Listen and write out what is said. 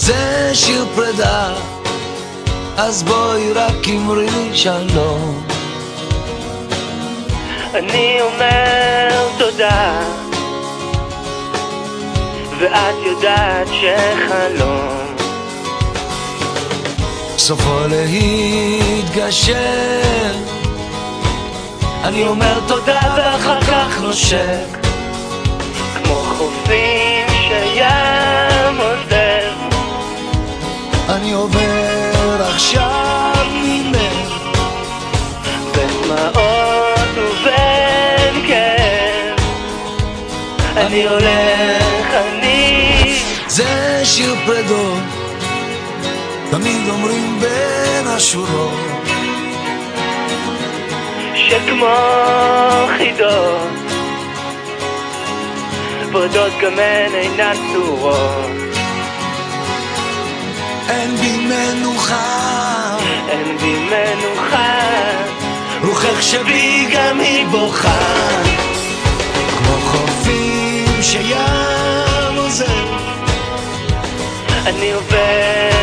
זה שיר פרידה, אז בואי רק אמרי לי שלום. אני אומר תודה, ואת יודעת שחלום סופו להתגשר. אני אומר תודה ואחר כך נושק, כמו חופים שים עוזב. אני עובר עכשיו ממך בין דמעות ובין כאב. אני הולך, זה שיר פרדות, תמיד אומרים בין השורות, שכמו חידות פרדות גם הן אינן צורות. אין בי מנוחה, אין בי מנוחה, רוחך שבי גם היא בוכה, כמו חופים שים עוזב. אני עובר